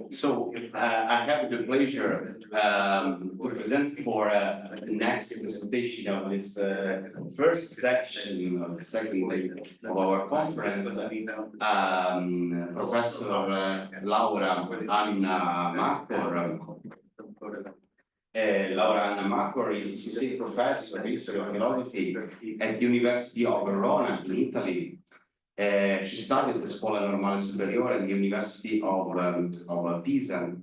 So I have the pleasure to present for the next presentation of this first section of the second day of our conference, Professor Laura Anna Macor. Laura Anna Macor is Associate Professor of History of Philosophy at the University of Verona in Italy. She studied the Scuola Normale Superiore at the University of Pisa,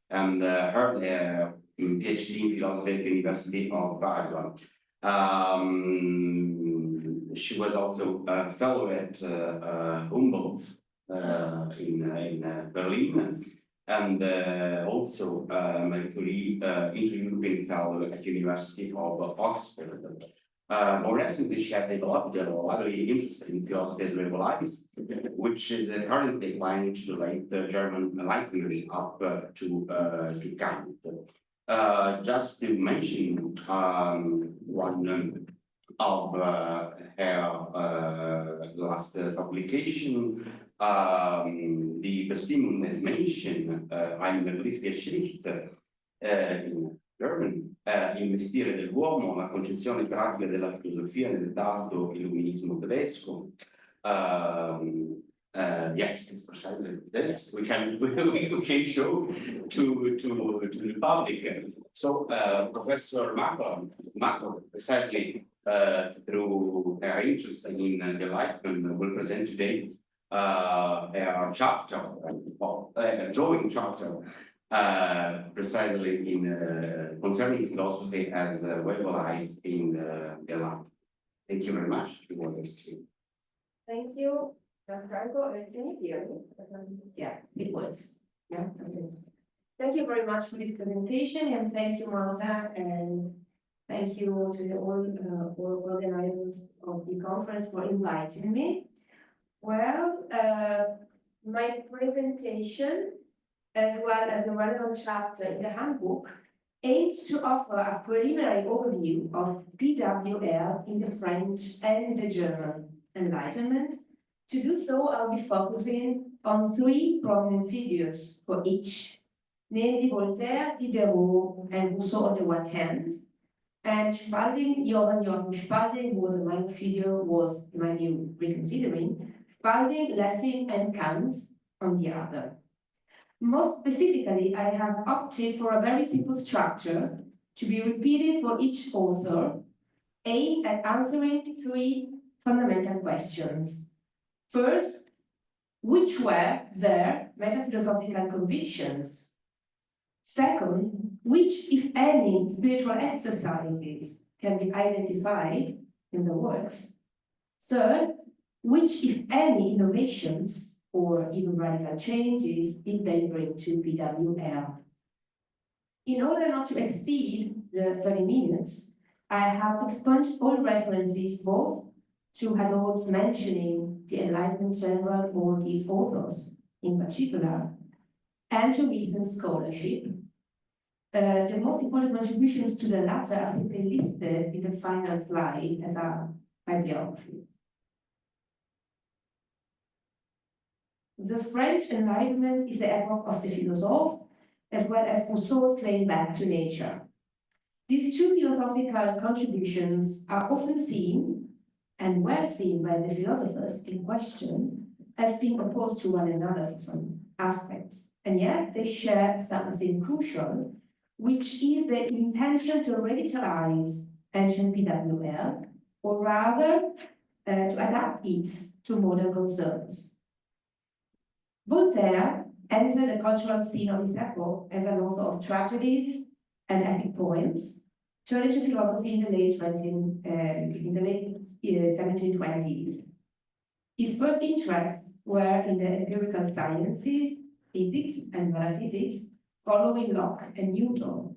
and her PhD in philosophy at the University of Padua. She was also a fellow at Humboldt in Berlin, and also Marie Curie Inter-European Fellow at the University of Oxford. More recently, she has developed a lively interest in philosophy as way of life, which is currently applying to the late German Enlightenment up to Kant. Just to mention one of her last publication, die Bestimmung des Menschen, eine begriffliche Schrift in German, investire dell'uomo, la concezione pratica della filosofia nel tardo illuminismo tedesco. Yes, it's precisely this. We can show to the public. So Professor Macor, precisely through her interest in the Enlightenment, will present today a chapter, a drawing chapter, precisely in concerning philosophy as a way of life in the life. Thank you very much. Thank you, Gianfranco. Can you hear me? Yeah, it works. Yeah. Okay. Thank you very much for this presentation, and thank you, Marta, and thank you to all organizers of the conference for inviting me. Well, my presentation, as well as the relevant chapter in the handbook, aims to offer a preliminary overview of PWL in the French and the German Enlightenment. To do so, I'll be focusing on three prominent figures for each, namely Voltaire, Diderot, and Rousseau on the one hand, and Spalding, Johann Spalding, who was a minor figure, was, in my view, reconsidering, Spalding, Lessing, and Kant on the other. Most specifically, I have opted for a very simple structure to be repeated for each author, aimed at answering three fundamental questions. First, which were their metaphilosophical convictions? Second, which, if any, spiritual exercises can be identified in the works? Third, which, if any, innovations or even radical changes did they bring to PWL? In order not to exceed the 30 minutes, I have expunged all references both to Hadot's mentioning the Enlightenment general or these authors in particular, and to recent scholarship. The most important contributions to the latter are simply listed in the final slide as a bibliography. The French Enlightenment is the epoch of the philosophe, as well as Rousseau's claim back to nature. These two philosophical contributions are often seen, and were seen by the philosophers in question, as being opposed to one another for some aspects, and yet they share something crucial, which is the intention to revitalize ancient PWL, or rather to adapt it to modern concerns. Voltaire entered the cultural scene of his epoch as an author of tragedies and epic poems, turning to philosophy in the late 1720s. His first interests were in the empirical sciences, physics and metaphysics, following Locke and Newton,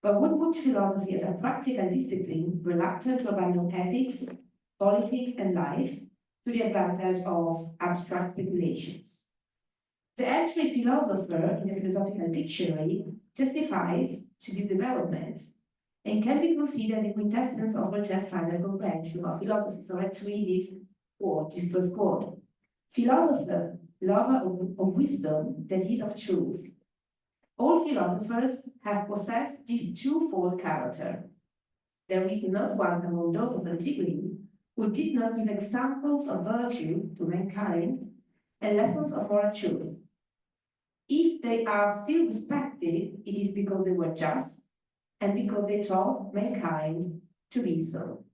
but would put philosophy as a practical discipline, reluctant to abandon ethics, politics, and life to the advantage of abstract speculations. The entry philosopher in the philosophical dictionary testifies to this development and can be considered the quintessence of Voltaire's final comprehension of philosophy. So let's read this first quote. philosopher, lover of wisdom, that is of truth. All philosophers have possessed this twofold character. There is not one among those of antiquity who did not give examples of virtue to mankind and lessons of moral truth. If they are still respected, it is because they were just and because they taught mankind to be so.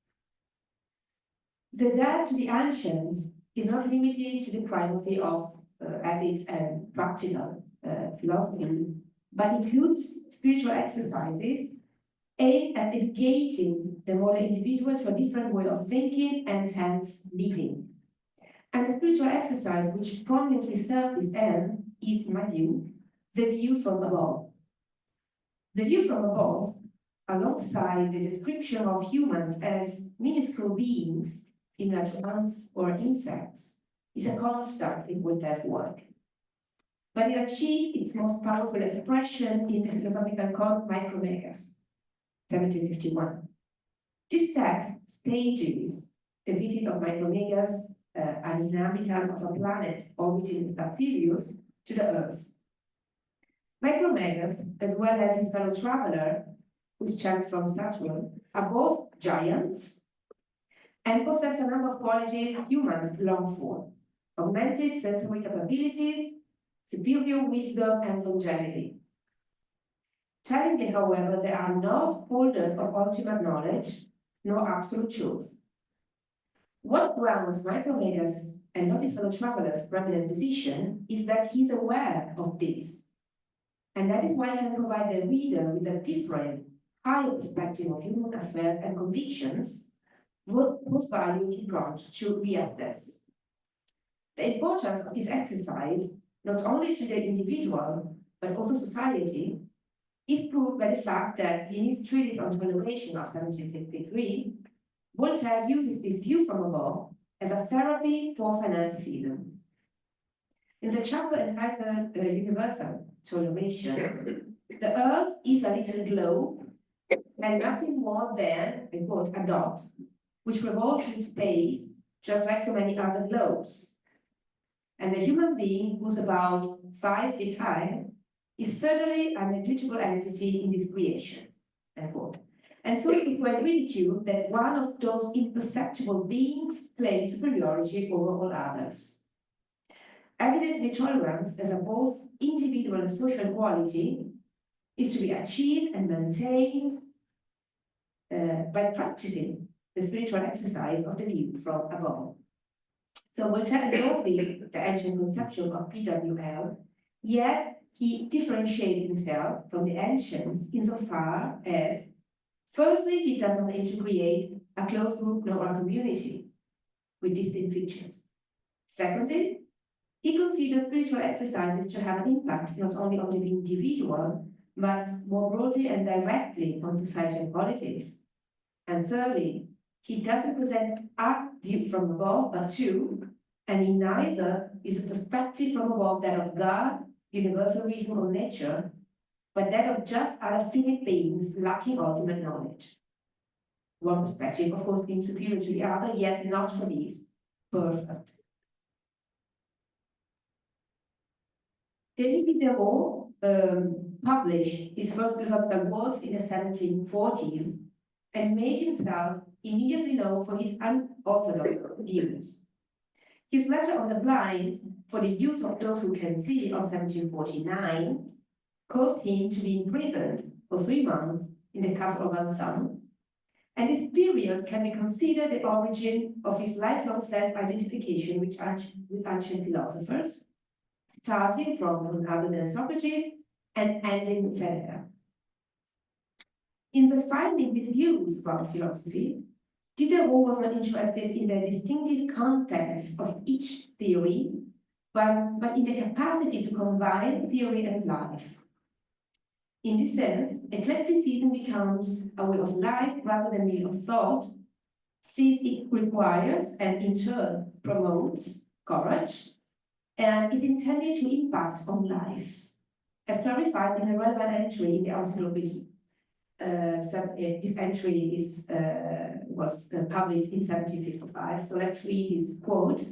The debt to the ancients is not limited to the primacy of ethics and practical philosophy, but includes spiritual exercises aimed at educating the modern individual to a different way of thinking and hence living. And the spiritual exercise which prominently serves this end is, in my view, the view from above. The view from above, alongside the description of humans as minuscule beings similar to ants or insects, is a constant in Voltaire's work. But it achieves its most powerful expression in the philosophical code Micromegas, 1751. This text stages the visit of Micromegas, an inhabitant of a planet orbiting star Sirius, to the Earth. Micromegas, as well as his fellow traveler, who chants from Saturn, are both giants and possess a number of qualities humans long for: augmented sensory capabilities, superior wisdom, and longevity. Tellingly, however, they are not holders of ultimate knowledge, nor absolute truth. What grounds Micromegas and not his fellow traveler's prominent position is that he is aware of this. And that is why he can provide the reader with a different, higher perspective of human affairs and convictions, whose value he prompts to reassess. The importance of this exercise, not only to the individual, but also society, is proved by the fact that in his treatise on toleration of 1763, Voltaire uses this view from above as a therapy for fanaticism. In the chapter entitled Universal Toleration, the Earth is a little globe and nothing more than, I quote, a dot, which revolves in space just like so many other globes. And the human being, who's about 5 feet high, is certainly a negligible entity in this creation, end quote. And so it is quite ridiculed that one of those imperceptible beings claims superiority over all others. Evidently, tolerance as a both individual and social quality is to be achieved and maintained by practicing the spiritual exercise of the view from above. So Voltaire endorses the ancient conception of PWL, yet he differentiates himself from the ancients insofar as, firstly, he does not aim to create a closed group nor a community with distinct features. Secondly, he considers spiritual exercises to have an impact not only on the individual, but more broadly and directly on society and politics. And thirdly, he doesn't present a view from above, but two, and in neither is a perspective from above that of God, universal reason or nature, but that of just other finite beings lacking ultimate knowledge. One perspective, of course, being superior to the other, yet not for these perfect. Denis Diderot published his first philosophical works in the 1740s and made himself immediately known for his unorthodox views. His letter on the blind for the use of those who can see of 1749 caused him to be imprisoned for 3 months in the castle of Vincennes, and this period can be considered the origin of his lifelong self-identification with ancient philosophers, starting from none other than Socrates and ending with Seneca. In defining his views about philosophy, Diderot was not interested in the distinctive context of each theory, but in the capacity to combine theory and life. In this sense, eclecticism becomes a way of life rather than merely of thought, since it requires and in turn promotes courage and is intended to impact on life, as clarified in a relevant entry in the encyclopedia. This entry was published in 1755. So let's read this quote.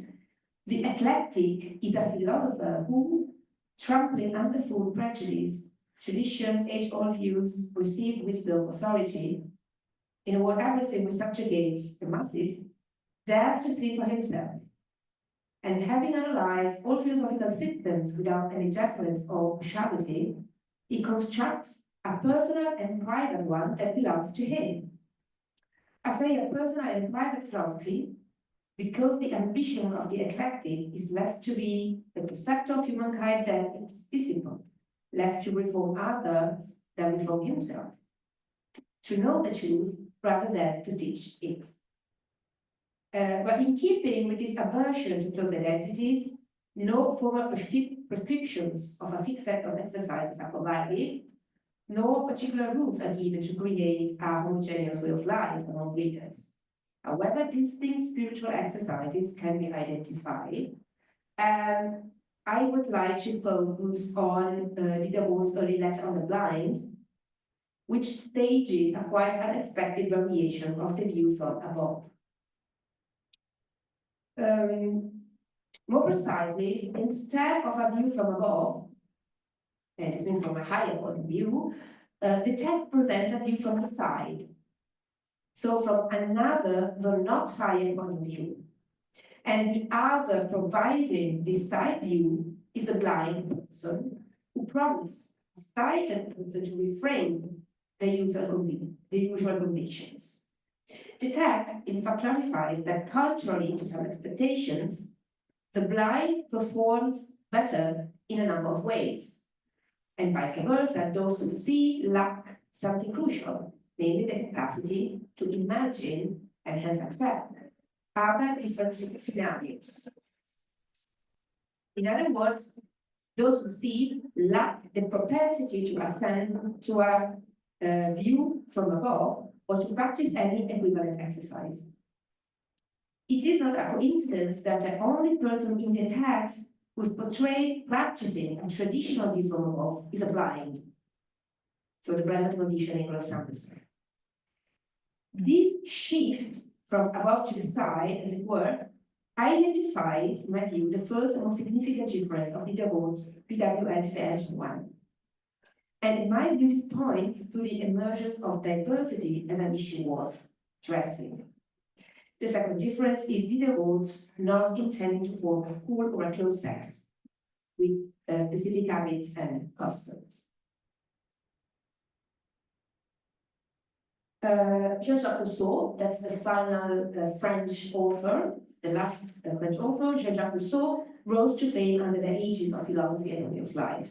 The eclectic is a philosopher who, trampling underfoot prejudice, tradition, age-old views, received wisdom, authority, in a word, everything which subjugates the masses, dares to see for himself. And having analyzed all philosophical systems without any judgments or partiality, he constructs a personal and private one that belongs to him. I say a personal and private philosophy because the ambition of the eclectic is less to be the preceptor of humankind than its disciple, less to reform others than reform himself, to know the truth rather than to teach it. But in keeping with this aversion to close identities, no formal prescriptions of a fixed set of exercises are provided, no particular rules are given to create a homogeneous way of life among readers. However, distinct spiritual exercises can be identified, and I would like to focus on Diderot's early letter on the blind, which stages a quite unexpected variation of the view from above. More precisely, instead of a view from above, and this means from a higher point of view, the text presents a view from the side. So from another, though not higher point of view. And the other providing this side view is the blind person who promises a sighted person to reframe the usual convictions. The text, in fact, clarifies that contrary to some expectations, the blind performs better in a number of ways, and vice versa, those who see lack something crucial, namely the capacity to imagine and hence accept other different scenarios. In other words, those who see lack the propensity to ascend to a view from above or to practice any equivalent exercise. It is not a coincidence that the only person in the text who is portrayed practicing a traditional view from above is a blind. So the blind mathematician Nicholas Sanderson. This shift from above to the side, as it were, identifies, in my view, the first and most significant difference of Diderot's PWN to the ancient one. And in my view, this points to the emergence of diversity as an issue worth addressing. The second difference is Diderot's not intending to form a school or a closed sect with specific habits and customs. Jean-Jacques Rousseau, that's the final French author, the last French author, Jean-Jacques Rousseau, rose to fame under the aegis of philosophy as a way of life.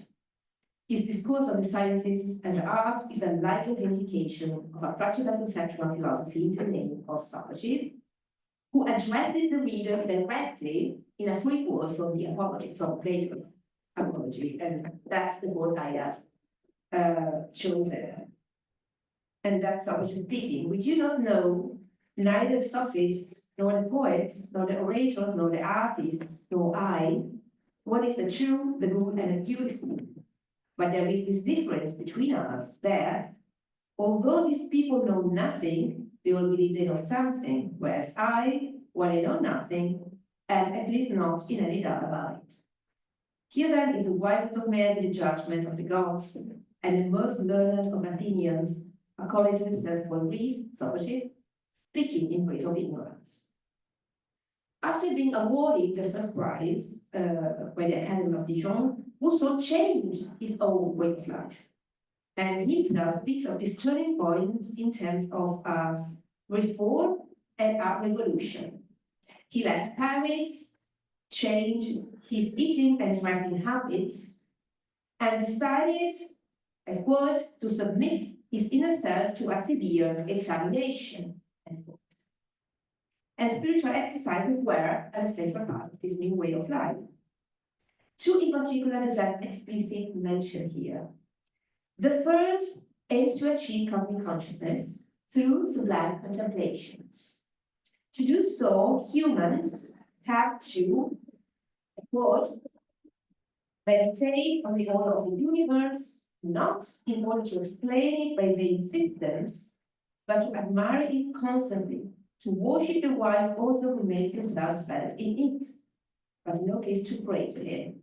His discourse on the sciences and the arts is a likely vindication of a practical conception of philosophy in the name of Socrates, who addresses the reader directly in a free quote from the Apology, from Plato's Apology, and that's the quote I have chosen. And that's Socrates speaking. We do not know, neither the sophists, nor the poets, nor the orators, nor the artists, nor I, what is the true, the good, and the beautiful. But there is this difference between us that, although these people know nothing, they all believe they know something, whereas I, while I know nothing, am at least not in any doubt about it. Here then is the wisest of men in the judgment of the gods, and the most learned of Athenians, according to the sensible Greece, Socrates, speaking in praise of ignorance. After being awarded the first prize by the Academy of Dijon, Rousseau changed his own way of life. And he himself speaks of this turning point in terms of reform and a revolution. He left Paris, changed his eating and dressing habits, and decided, I quote, to submit his inner self to a severe examination. And spiritual exercises were an essential part of this new way of life. Two in particular deserve explicit mention here. The first aims to achieve cosmic consciousness through sublime contemplations. To do so, humans have to, quote, meditate on the order of the universe, not in order to explain it by vague systems, but to admire it constantly, to worship the wise author who makes himself felt in it. but in no case too great again.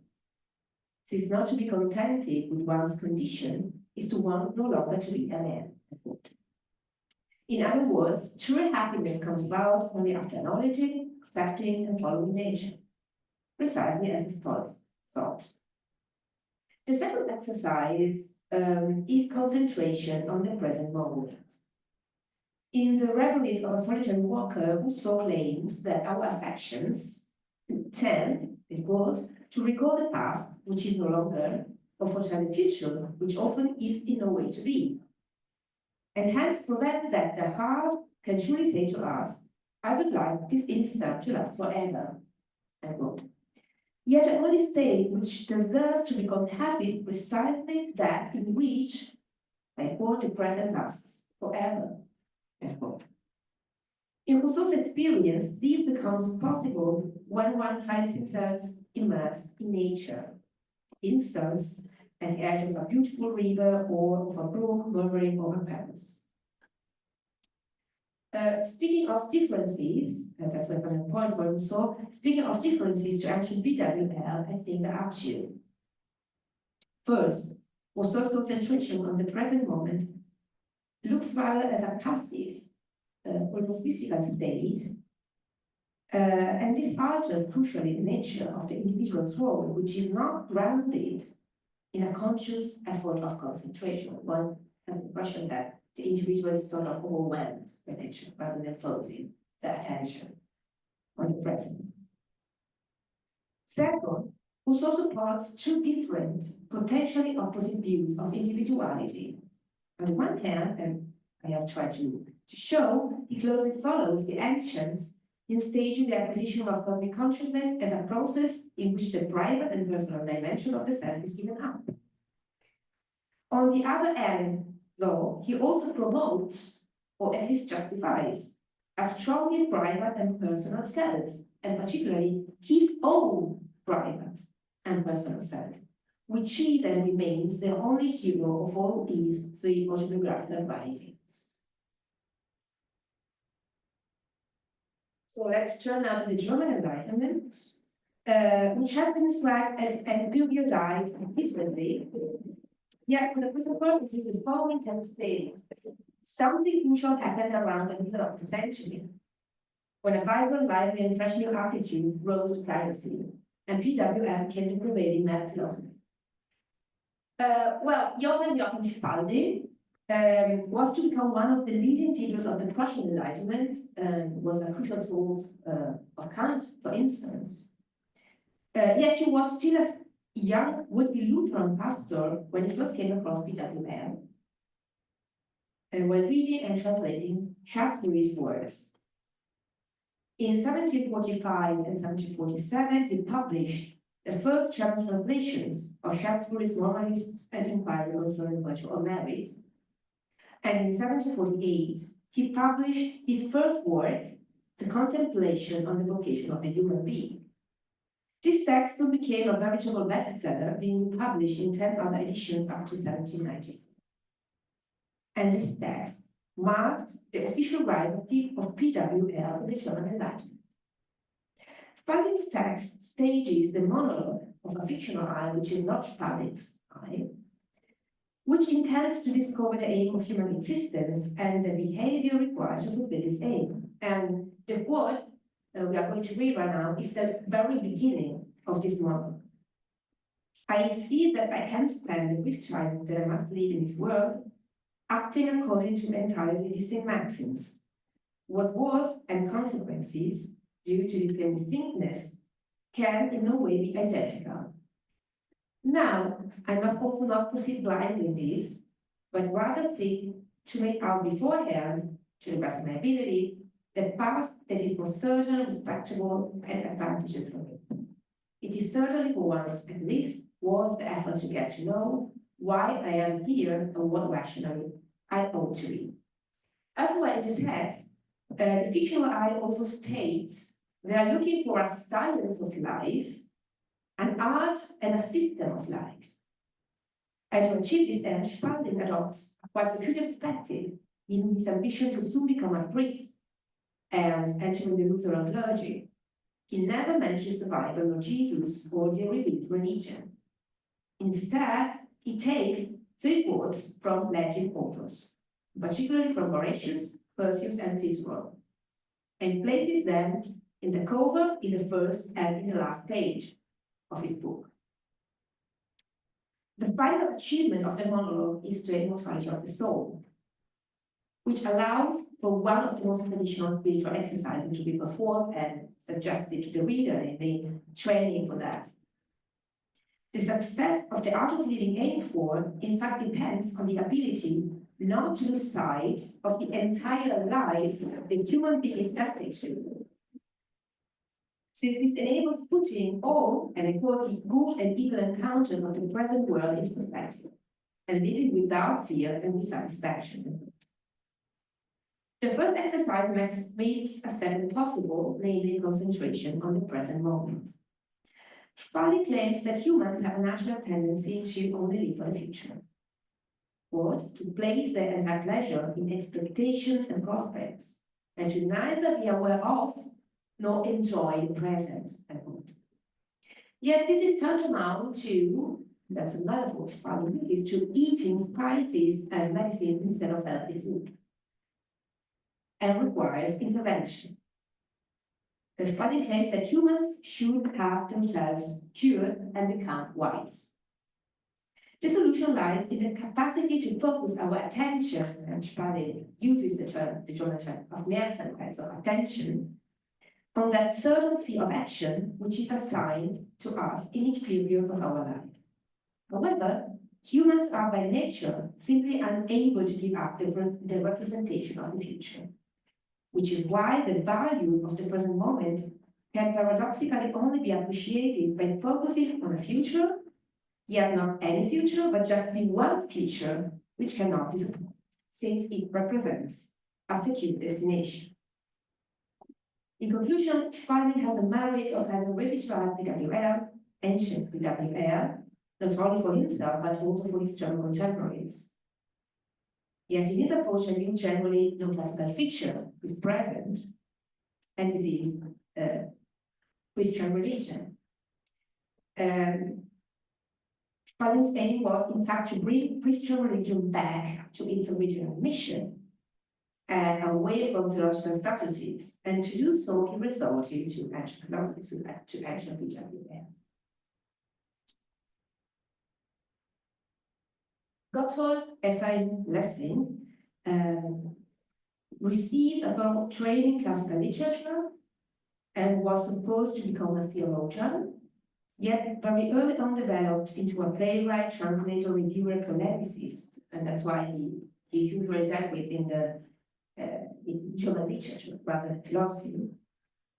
Since not to be contented with one's condition is to want no longer to be a man. In other words, true happiness comes about only after acknowledging, accepting, and following nature, precisely as the Stoics thought. The second exercise is concentration on the present moment. In the Reveries of a Solitary Walker, Rousseau claims that our affections tend, it quotes, to recall the past, which is no longer, or foretell the future, which often is in no way to be, and hence prevent that the heart can truly say to us, I would like this instant to last forever. Yet the only state which deserves to be called happy is precisely that in which, I quote, the present lasts forever. In Rousseau's experience, this becomes possible when one finds himself immersed in nature. For instance, at the edge of a beautiful river or of a brook murmuring over pebbles. Speaking of differences, that's my final point for Rousseau, speaking of differences to ancient BWL, I think there are two. First, Rousseau's concentration on the present moment looks rather as a passive, almost mystical state, and this alters crucially the nature of the individual's role, which is not grounded in a conscious effort of concentration. One has the impression that the individual is sort of overwhelmed by nature rather than focusing the attention on the present. Second, Rousseau supports two different, potentially opposite views of individuality. On the one hand, and I have tried to show, he closely follows the ancients in staging the acquisition of cosmic consciousness as a process in which the private and personal dimension of the self is given up. On the other hand, though, he also promotes, or at least justifies, a strongly private and personal self, and particularly his own private and personal self, which is and remains the only hero of all these three autobiographical writings. So let's turn now to the German Enlightenment, which has been described as and periodized differently. Yet, for the present purposes, the following can be stated. Something crucial happened around the middle of the century, when a vibrant, lively, and fresh new attitude rose to primacy, and PWM became the prevailing meta philosophy. Johann Joachim Spaldi was to become one of the leading figures of the Prussian Enlightenment and was a crucial source of Kant, for instance. Yet he was still a young would-be Lutheran pastor when he first came across PWM and when reading and translating Shaftesbury's works. In 1745 and 1747, he published the first German translations of Shaftesbury's Moralists and Inquiry Concerning Virtue or Merit. And in 1748, he published his first work, The Contemplation on the Vocation of the Human Being. This text soon became a veritable bestseller, being published in 10 other editions up to 1794. And this text marked the official rise of PWL in the German Enlightenment. Spalding's text stages the monologue of a fictional I, which is not Spalding's I, which intends to discover the aim of human existence and the behavior required to fulfill this aim. And the quote we are going to read right now is the very beginning of this monologue. I see that I can spend the brief time that I must live in this world acting according to entirely distinct maxims. What was and consequences, due to the same distinctness, can in no way be identical. Now, I must also not proceed blindly in this, but rather seek to make out beforehand, to the best of my abilities, the path that is most certain, respectable, and advantageous for me. It is certainly for once, at least, worth the effort to get to know why I am here and what rationally I ought to be. Elsewhere in the text, the fictional I also states they are looking for a science of life, an art and a system of life. And to achieve this end, Spalding adopts a quite peculiar perspective in his ambition to soon become a priest and entering the Lutheran clergy. he never mentions the Bible or Jesus or the revealed religion. Instead, he takes 3 quotes from Latin authors, particularly from Horatius, Persius, and Cicero, and places them in the cover, in the first and in the last page of his book. The final achievement of the monologue is the immortality of the soul, which allows for one of the most traditional spiritual exercises to be performed and suggested to the reader in the training for that. The success of the art of living aimed for, in fact, depends on the ability not to lose sight of the entire life the human being is destined to. Since this enables putting all, and I quote, the good and evil encounters of the present world into perspective, and living without fear and with satisfaction. The first exercise makes a second possible, namely concentration on the present moment. Spalding claims that humans have a natural tendency to only live for the future, or to place their entire pleasure in expectations and prospects, and to neither be aware of nor enjoy the present. Yet this is tantamount to, that's a metaphor Spalding uses, to eating spices and medicines instead of healthy food, and requires intervention. The Spalding claims that humans should have themselves cured and become wise. The solution lies in the capacity to focus our attention, and Spalding uses the German term of Mehrsamkeit, so attention, on that certain sphere of action which is assigned to us in each period of our life. However, humans are by nature simply unable to give up the representation of the future, which is why the value of the present moment can paradoxically only be appreciated by focusing on a future, yet not any future, but just the one future which cannot disappoint, since it represents a secure destination. In conclusion, Spalding has the merit of having revitalized BWL, ancient BWL, not only for himself, but also for his German contemporaries. Yet in his approach, a new generally non-classical feature is present, and this is Christian religion. Spalding's aim was, in fact, to bring Christian religion back to its original mission, and away from theological subtleties, and to do so, he resorted to ancient philosophy, to ancient BWL. Gotthold Ephraim Lessing received a thorough training in classical literature and was supposed to become a theologian, yet very early on developed into a playwright, translator, reviewer, polemicist, and that's why he usually dealt with in German literature rather than philosophy.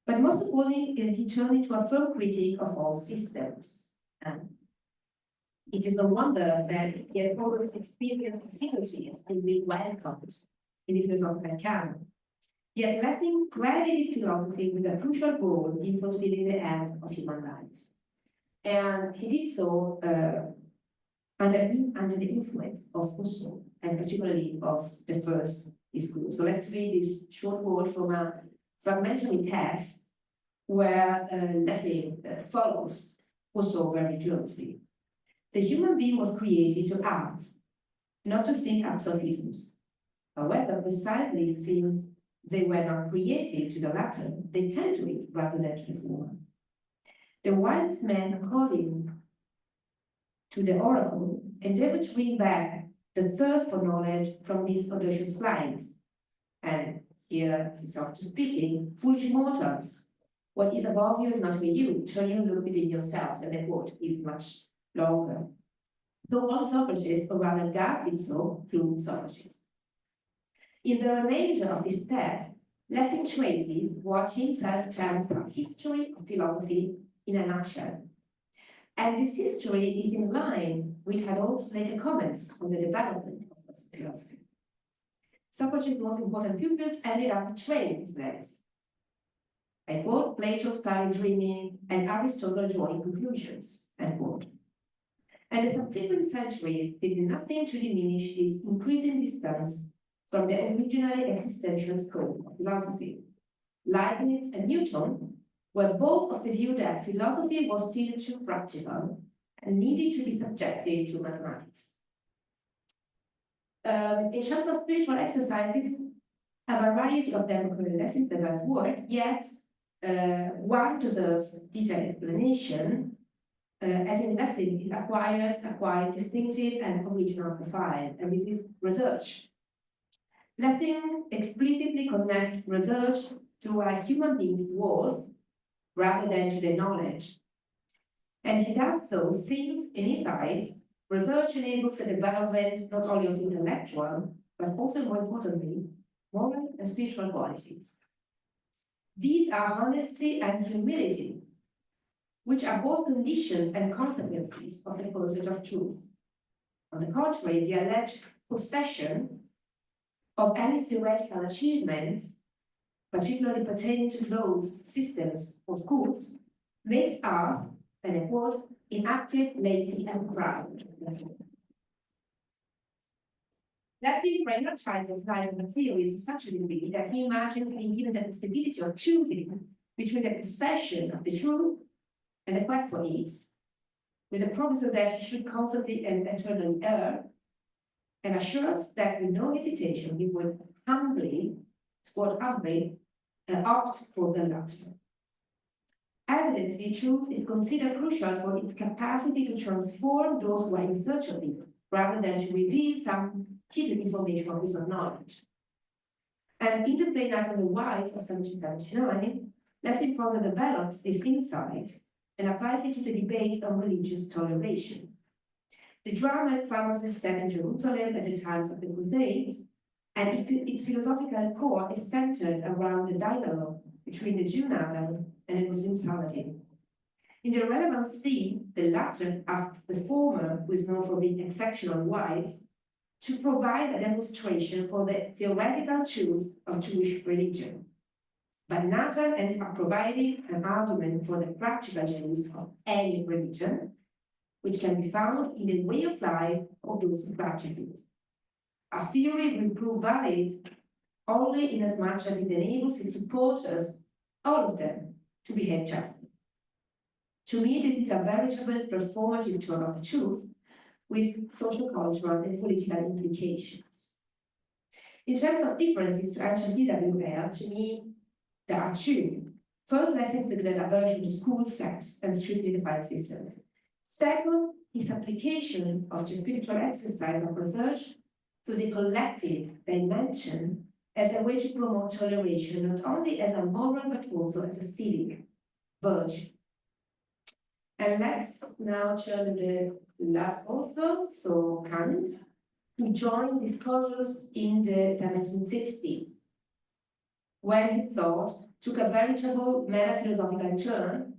But most of all, he turned into a firm critic of all systems. It is no wonder that he has always experienced difficulties in being welcomed in the philosophical canon. Yet Lessing credited philosophy with a crucial role in fulfilling the end of human life. And he did so under the influence of Rousseau, and particularly of the first discourse. So let's read this short quote from a fragmentary text where Lessing follows Rousseau very closely. The human being was created to act, not to think apsophisms. However, precisely since they were not created to the latter, they tend to it rather than to the former. The wisest men, according to the oracle, endeavor to bring back the third for knowledge from this audacious flight. And here he's after speaking, foolish mortals, what is above you is not for you, turn you look within yourself, and the quote is much longer. Though on Socrates, or rather God did so through Socrates. In the remainder of this text, Lessing traces what he himself terms a history of philosophy in a nutshell. And this history is in line with Hadot's later comments on the development of philosophy. Socrates' most important pupils ended up betraying his legacy. I quote, Plato started dreaming and Aristotle drawing conclusions, end quote. And the subsequent centuries did nothing to diminish this increasing distance from the originally existential scope of philosophy. Leibniz and Newton were both of the view that philosophy was still too practical and needed to be subjected to mathematics. In terms of spiritual exercises, a variety of them occur in lessons that have worked, yet one deserves detailed explanation, as in lesson it acquires a quite distinctive and original profile, and this is research. Lessing explicitly connects research to a human being's worth rather than to their knowledge. And he does so since, in his eyes, research enables the development not only of intellectual, but also, more importantly, moral and spiritual qualities. These are honesty and humility, which are both conditions and consequences of the pursuit of truth. On the contrary, the alleged possession of any theoretical achievement, particularly pertaining to closed systems or schools, makes us, and I quote, inactive, lazy, and proud. Lessing prioritizes life and theories to such a degree that he imagines being given the possibility of choosing between the possession of the truth and the quest for it, with a proviso that he should constantly and eternally err, and assures that with no hesitation he would humbly, opt for the latter. Evidently, truth is considered crucial for its capacity to transform those who are in search of it, rather than to reveal some hidden information or piece of knowledge. And in the play Night on the Wise of 1779, Lessing further develops this insight and applies it to the debates on religious toleration. The drama is famously set in Jerusalem at the time of the Crusades, and its philosophical core is centered around the dialogue between the Jew Nathan and the Muslim Saladin. In the relevant scene, the latter asks the former, who is known for being exceptionally wise, to provide a demonstration for the theoretical truth of Jewish religion. But Nathan ends up providing an argument for the practical truth of any religion, which can be found in the way of life of those who practice it. A theory will prove valid only inasmuch as it enables its supporters, all of them, to behave justly. To me, this is a veritable performative tour of the truth with social, cultural, and political implications. In terms of differences to ancient BWL, to me, there are two. First, Lessing's declared aversion to school, sex, and strictly defined systems. Second, his application of the spiritual exercise of research to the collective dimension as a way to promote toleration, not only as a moral but also as a civic virtue. And let's now turn to the last author, so Kant, who joined discourses in the 1760s, when his thought took a veritable meta-philosophical turn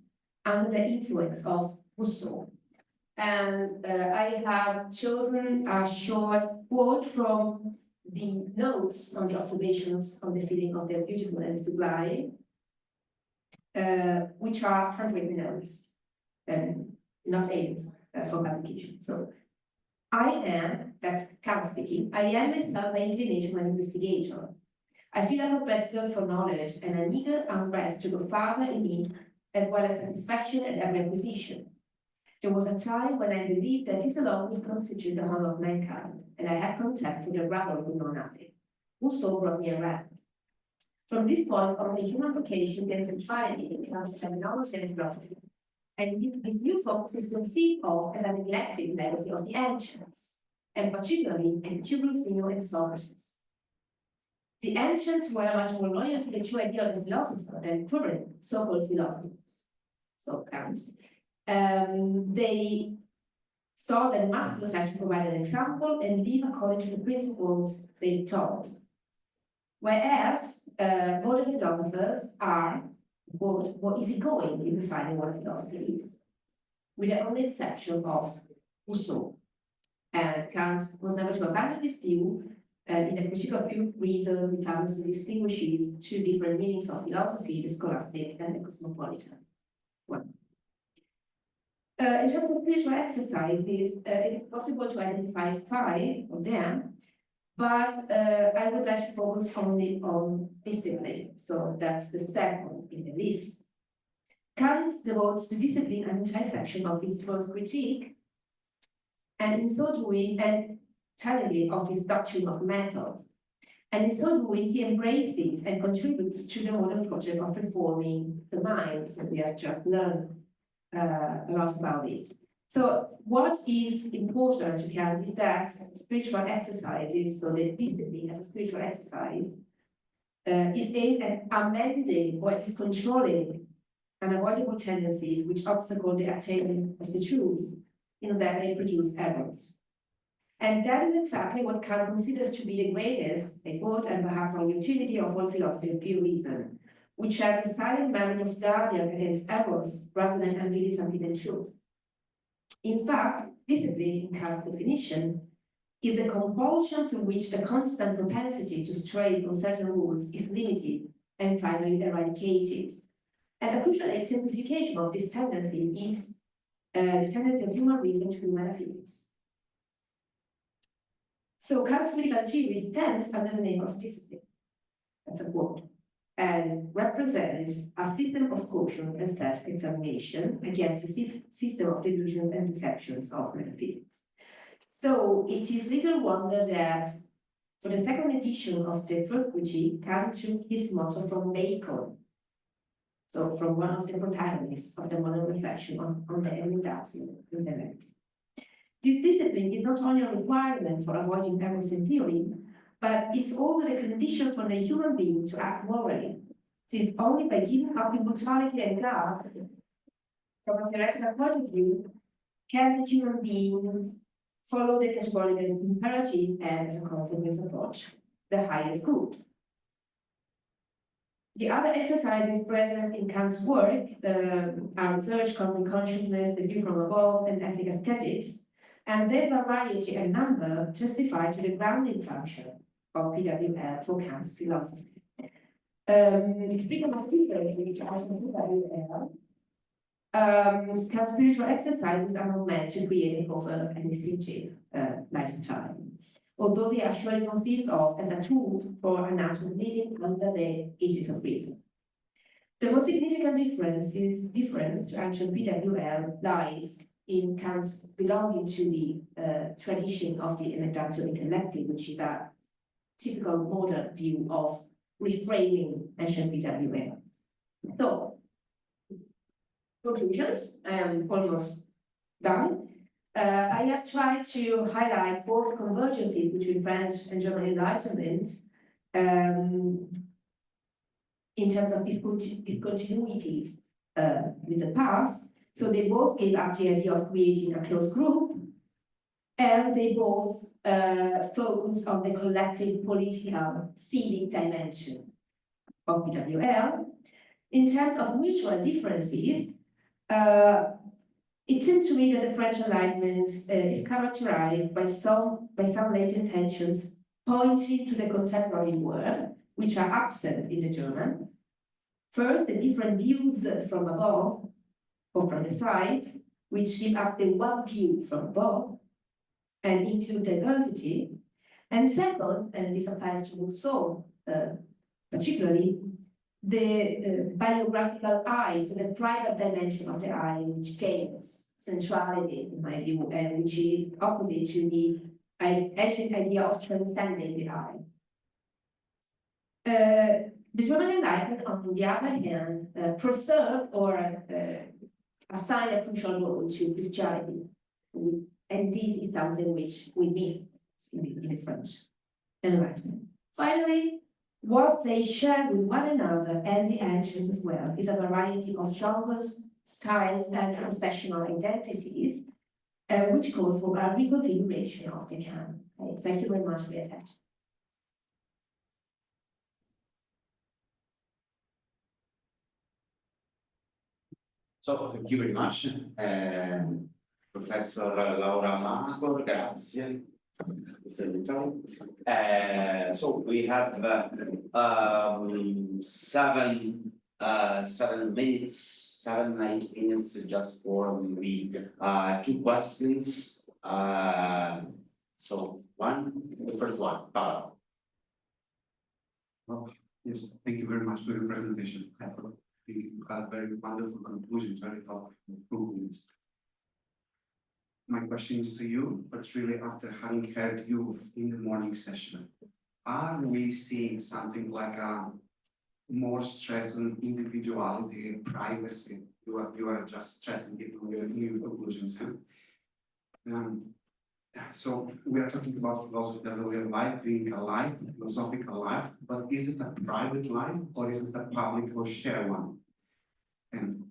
under the influence of Rousseau. And I have chosen a short quote from the notes on the observations on the feeling of the beautiful and sublime, which are handwritten notes, not aims for publication. So, I am, that's Kant speaking, I am myself by inclination an investigator. I feel a perplexed thirst for knowledge and an eager unrest to go farther in it, as well as satisfaction at every acquisition. There was a time when I believed that this alone would constitute the honor of mankind, and I had contempt for the rabble who know nothing. Rousseau brought me around. From this point on, the human vocation gains centrality in Kant's terminology and philosophy, and this new focus is conceived of as a neglected legacy of the ancients, and particularly Epicurus, Zeno, and Socrates. The ancients were much more loyal to the true idea of the philosopher than current so-called philosophers. So Kant. They thought that masters had to provide an example and live according to the principles they taught. Whereas modern philosophers are more easygoing in defining what a philosophy is, with the only exception of Rousseau. And Kant was never to abandon this view, and in the Critique of Pure Reason, he famously distinguishes two different meanings of philosophy, the scholastic and the cosmopolitan one. In terms of spiritual exercises, it is possible to identify 5 of them, but I would like to focus only on discipline. So that's the second in the list. Kant devotes the discipline and intersection of his first critique, and in so doing, and challenging of his doctrine of method. And in so doing, he embraces and contributes to the modern project of reforming the mind, that we have just learned a lot about it. So what is important to Kant is that spiritual exercises, so the discipline as a spiritual exercise, is aimed at amending or at least controlling unavoidable tendencies which obstacle the attainment of the truth, in that they produce errors. And that is exactly what Kant considers to be the greatest, I quote, and perhaps all utility of all philosophy of pure reason, which has the silent merit of guardian against errors rather than unveiling some hidden truth. In fact, discipline, in Kant's definition, is the compulsion through which the constant propensity to stray from certain rules is limited and finally eradicated. And a crucial exemplification of this tendency is the tendency of human reason to metaphysics. So Kant's critical theory stands under the name of discipline. That's a quote. And represents a system of caution and self-examination against the system of delusion and deceptions of metaphysics. So it is little wonder that for the second edition of the first critique, Kant took his motto from Bacon, so from one of the protagonists of the modern reflection on the Enlightenment. This discipline is not only a requirement for avoiding errors in theory, but it's also the condition for the human being to act morally, since only by giving up immortality and God, from a theoretical point of view, can the human being follow the categorical imperative and, as a consequence, approach the highest good. The other exercises present in Kant's work are research, cosmic consciousness, the view from above, and ethic aesthetics, and their variety and number testify to the grounding function of PWL for Kant's philosophy. Speaking of differences to PWL, Kant's spiritual exercises are not meant to create a proper and distinctive lifestyle, although they are surely conceived of as a tool for an act of living under the aegis of reason. The most significant difference to actual PWL lies in Kant's belonging to the tradition of the Emendratio Intellecti, which is a typical modern view of reframing ancient PWL. So, conclusions, I am almost done. I have tried to highlight both convergences between French and German Enlightenment in terms of discontinuities with the past. So they both gave up the idea of creating a closed group, and they both focus on the collective political civic dimension of PWL. In terms of mutual differences, it seems to me that the French Enlightenment is characterized by some latent tensions pointing to the contemporary world, which are absent in the German. First, the different views from above or from the side, which give up the one view from above and include diversity. And second, and this applies to Rousseau particularly, the biographical I, so the private dimension of the I, which gains centrality, in my view, and which is opposite to the ancient idea of transcending the I. The German Enlightenment, on the other hand, preserved or assigned a crucial role to Christianity. And this is something which we miss in the French Enlightenment. Finally, what they share with one another and the ancients as well is a variety of genres, styles, and professional identities, which call for a reconfiguration of the canon. Thank you very much for your attention. So thank you very much, Professor Laura Macor, grazie. So we have 7 minutes just for the 2 questions. So the first one, Paolo. Oh, yes, thank you very much for your presentation. think you had very wonderful conclusions, very thoughtful improvements. My question is to you, but really after having heard you in the morning session, are we seeing something like a more stress on individuality and privacy? You are just stressing it on your new conclusions. So we are talking about philosophy as a way of life, being a life, a philosophical life, but is it a private life or is it a public or shared one? And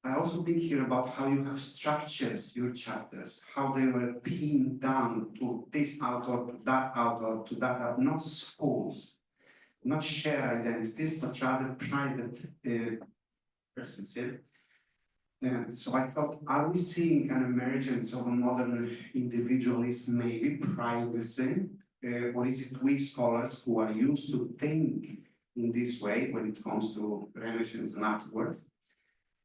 I also think here about how you have structured your chapters, how they were pinned down to this author, to that author, to that author, not schools, not shared identities, but rather private persons here. And so I thought, are we seeing an emergence of a modern individualism, maybe privacy, or is it we scholars who are used to think in this way when it comes to relations and afterwards?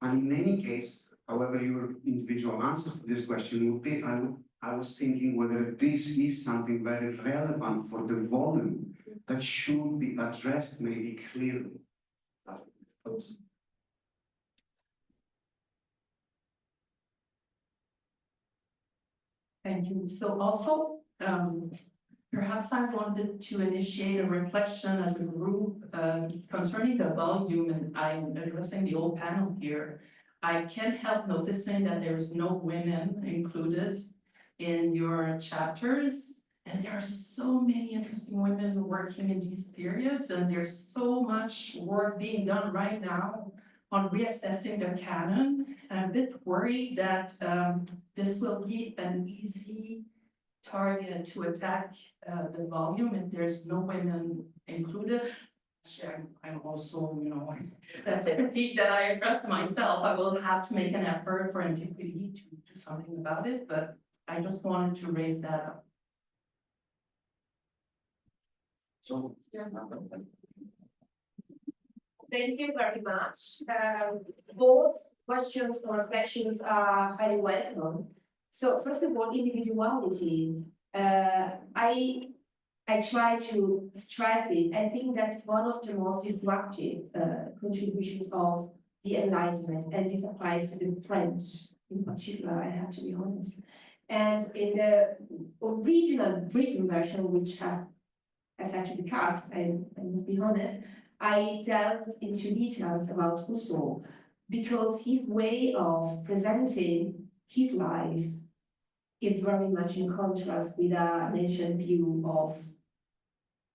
And in any case, however your individual answer to this question would be, I was thinking whether this is something very relevant for the volume that should be addressed maybe clearly. Thank you. So also, perhaps I wanted to initiate a reflection as a group concerning the volume, and I'm addressing the whole panel here. I can't help noticing that there's no women included in your chapters, and there are so many interesting women working in these periods, and there's so much work being done right now on reassessing the canon. And I'm a bit worried that this will be an easy target to attack the volume if there's no women included. Actually, I'm also, that's a critique that I address myself. I will have to make an effort for antiquity to do something about it, but I just wanted to raise that up. So, yeah. Thank you very much. Both questions or reflections are highly welcome. So first of all, individuality. I try to stress it. I think that's one of the most destructive contributions of the Enlightenment, and this applies to the French in particular, I have to be honest. And in the original written version, which has had to be cut, I must be honest, I delved into details about Rousseau, because his way of presenting his life is very much in contrast with an ancient view of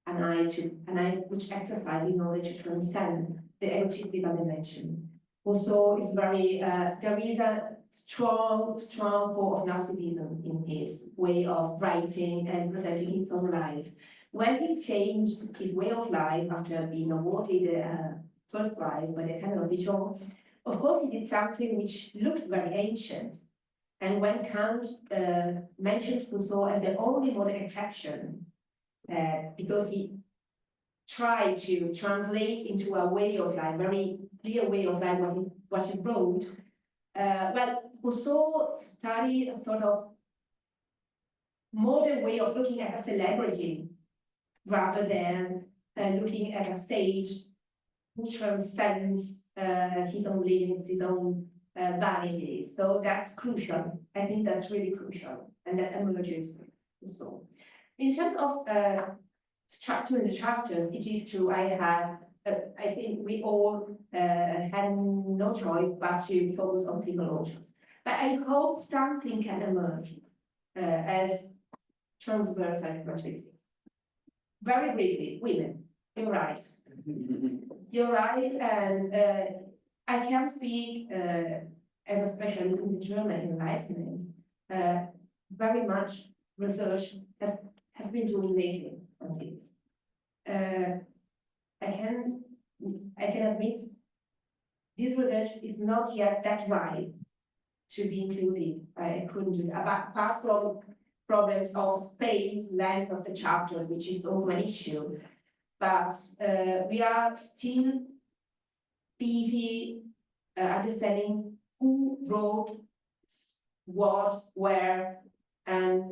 an eye which exercises in order to transcend the egotistical dimension. Rousseau is very, there is a strong core of narcissism in his way of writing and presenting his own life. When he changed his way of life after being awarded a first prize by the Canon of Dijon, of course he did something which looked very ancient. And when Kant mentions Rousseau as the only modern exception, because he tried to translate into a way of life, very clear way of life, what he wrote, well, Rousseau studied a sort of modern way of looking at a celebrity, rather than looking at a sage who transcends his own limits, his own vanities. So that's crucial. I think that's really crucial, and that emerges also. In terms of structuring the chapters, it is true. I think we all had no choice but to focus on single authors. But I hope something can emerge as transversal characteristics. Very briefly, women, you're right. You're right, and I can speak as a specialist in the German Enlightenment. Very much research has been doing lately on this. I can admit this research is not yet that right to be included. I couldn't do that, apart from problems of space, length of the chapters, which is also an issue. But we are still busy understanding who wrote what, where, and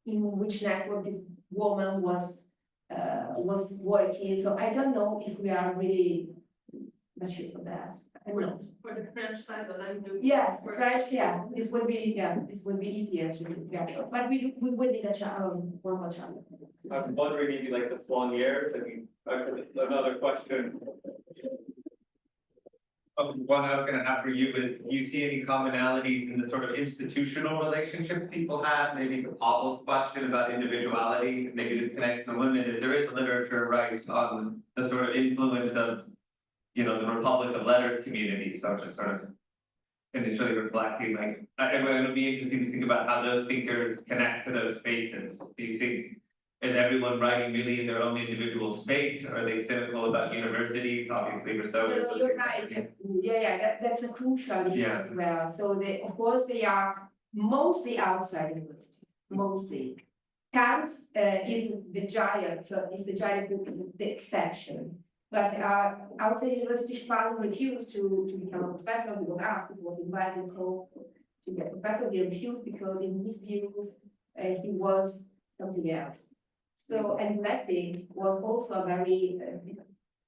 in which network this woman was working. So I don't know if we are really question for that. I will. For the French side, but I do. Yeah, French, yeah, this would be easier to get, but we would need a child, one more child. I'm wondering maybe like the Flaniers, I mean, another question. One I was gonna have for you is, do you see any commonalities in the sort of institutional relationships people have? Maybe to Pavel's question about individuality, maybe this connects to women, if there is literature, right, on the sort of influence of, you know, the Republic of Letters community, so just sort of initially reflecting, like, it'll be interesting to think about how those thinkers connect to those spaces. Do you think, is everyone writing really in their own individual space? Are they cynical about universities? Obviously, Rousseau is. No, you're right, that's a crucial issue Yeah. as well, so of course, they are mostly outside universities, mostly. Kant is the giant, is the exception. But outside university, Spalin refused to become a professor. He was asked, he was invited to be a professor. He refused because in his views, he was something else. So, and Lessing was also a very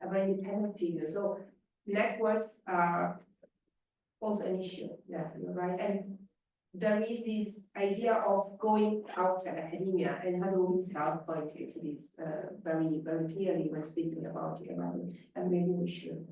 independent figure. So networks are also an issue. Yeah, you're right. And there is this idea of going outside academia, and Hadou himself pointed to this very, very clearly when speaking about it. And maybe we should,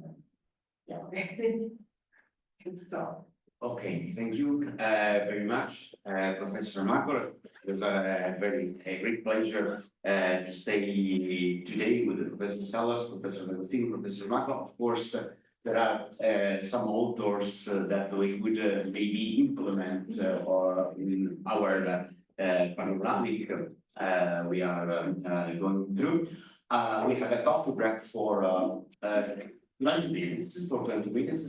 should stop. Okay, thank you very much, Professor Macor. It was a great pleasure to stay today with the Professor Salas, Professor Agostino, Professor Macor. Of course, there are some authors that we would maybe implement or in our panoramic we are going through. We have a coffee break for 20 minutes, so in 20 minutes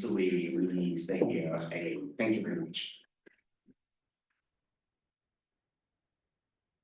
we stay here again. Thank you very much.